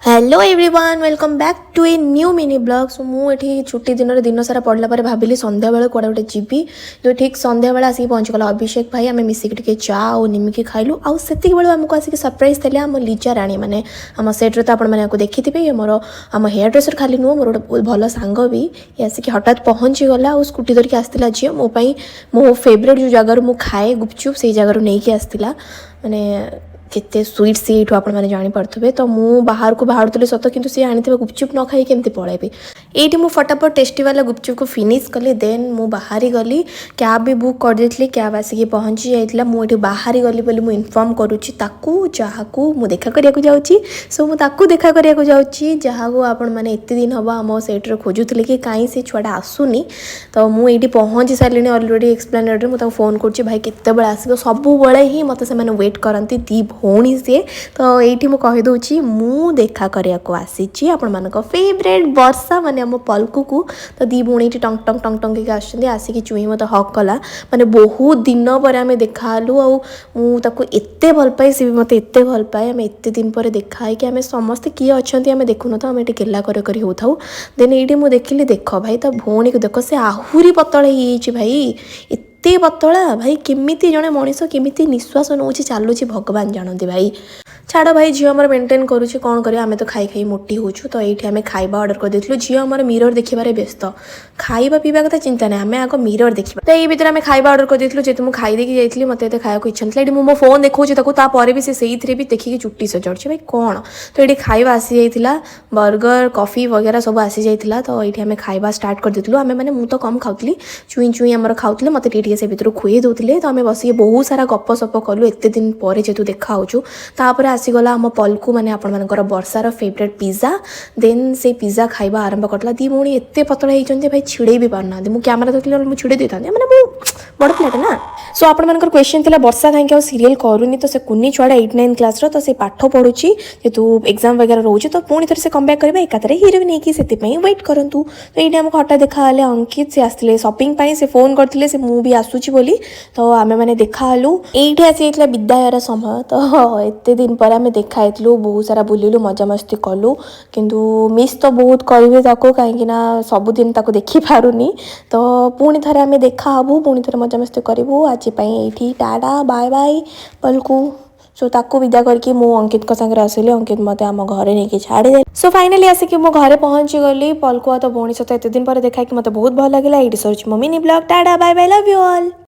Hello everyone welcome back to a new mini blog. So मुझे छुट्टी दिन सारा पढ़ला पर भाविली संध्या बेले कौड़ा गोटे जीवी जो ठीक संध्या बेले आसिक पहुँचीगला अभिषेक भाई आम मिसिक टे चा और निमिकी खाइलु आउ से बेलू आमको आसिक सरप्राइज देले आम लीजा राणी मैंने आम सेट्रे तो आपको देखी मोर आम हेयर ड्रेसर खाली नुह मोर गोटे बहुत भल सांग भी ये आसिक हठात पहुँची गला और स्कूटी धरिकी आसला झील मो फेवरेट जो जगार मुझे खाए गुपचुप से जगार नहीं आसला माने केते स्वीट सी ये आप जापे तो मुझे बाहर को बाहर सत कि सी आनी गुपचुप न खाई केमती पलैबी ये मुझे फटाफट टेस्टी वाला गुपचुप को फिनिश कली देन मु बाहरी गली कैब भी बुक कर देती कैब आसिक पहुँची जाइला मुझे बाहरी गली बोली मुझे इनफर्म करुच्ची जहाँ को मुझे देखा करने जाऊँगी सो मुझे देखा करने जाऊँगी जहाँ को आपण मैंने एत दिन हम आम सेट्रे खोजुले कि कहीं से छुआटा आसुनी तो मुझे पहुँची सारे अलरेडी एक्सप्लेनेड मुझे फोन कर भाई केत आस सब ही मत से वेट करती दी भौणी सी तो ये मुझे कहीदे मु देखा करने को आसी आपण मान फेवरेट वर्षा माने आम पलकू को तो दी भौणी टंग टंग टंग टंग आसिक चुई मत हक कला माने बहुत दिन पर आम देखालु आते भल पाए सी भी मत एत भल पाए आम एत दिन पर देखाई कि आम समस्ते किए अच्छा आम देखुन तो आम ये गेला कर होता देन ये मुझे देखिली देख भाई तो भौणी को देख से आहूरी पतला ही भाई एते पतला भाई केमिति जड़े मनीष केमिति निश्वास नौ चलुची भगवान जानते भाई छाड़ भाई झील आमर मेन्टेन करुच्ची कौन कर आम तो खाई खाई मोटी होचु तो ये आम खाଇବା ऑर्डर कर देथिलु झील आमर मिरर देखिबारे व्यस्त खाଇବା पीवा कथा चिंता ना आम आग मिरर देखा तो ये भितर आम खाଇବା ऑर्डर कर देथिलु जेतु मु खाई देकी जाइथिली मते एते खाइବାକୁ इच्छा नथला एडी मो फोन देखौची ताको तापर भी से भी देखिकी चुट्टी सजाउछि भाई कौन तो ये खाଇବା आसी जाइथिला बर्गर कॉफी वगैरह सब आसी जाइथिला तो ये आम खाଇବା स्टार्ट कर देथिलु आम माने मु तो कम खाउतली चुई चुई आमर खाउतले मते टिके से भितर खुए दउथिले तो आम बसी बहुत सारा गप सप कलु एते दिन पर जेतु देखा होचु तापर आसीगला आम पलकू माने आपण मानकर वर्षार फेवरेट पिज्जा देन से पिज्जा खाଇବା आरंभ करला दी भौणी एते पतला होइचंते भाई छिड़े भी पारना मु कैमरा देखले मु छिड़े देता माने मु बड़ प्लेट ना सो आपण मानकर क्वेश्चन थिला वर्षा काहे सीरियल करूनी तो से कुन्नी छुआड़ा 8-9 क्लास रो तो से पाठ पढुची जेतु एग्जाम वगैरह रोची तो पुणी थरे से कम बैक करबा एकातरे हीरो नहीं कि सेति पई वेट करंतु तो एटा हमको हटा देखा हले अंकित से आस्तिले शॉपिंग पई से फोन करथिले से मु भी आसुची बोली तो आमे माने देखा हलु एठी आसी जाइतला विद्यालयर समय तो एते दिन पर आमे देखा आइतलु बहुत सारा बुलिलु मजा मस्ती कलु किंतु मिस तो बहुत करबे ताको काहे ना सब दिन ताको देखि पारुनी तो पुणी थरे आमे देखा हबु पुणी थरे मजा मस्ती करिवु आज पई एठी टाटा बाय बाय पलकू सो ताको विदा करके मु अंकित को संगे आसिली अंकित मते आम घरे नहीं छाड़ी सो फाइनली आसिक मो घरे पहुंची गली पलकू तो भौणी सहित एत दिन पर देखा कि मते बहुत भल लगे ये मो mini blog tata bye bye love you all.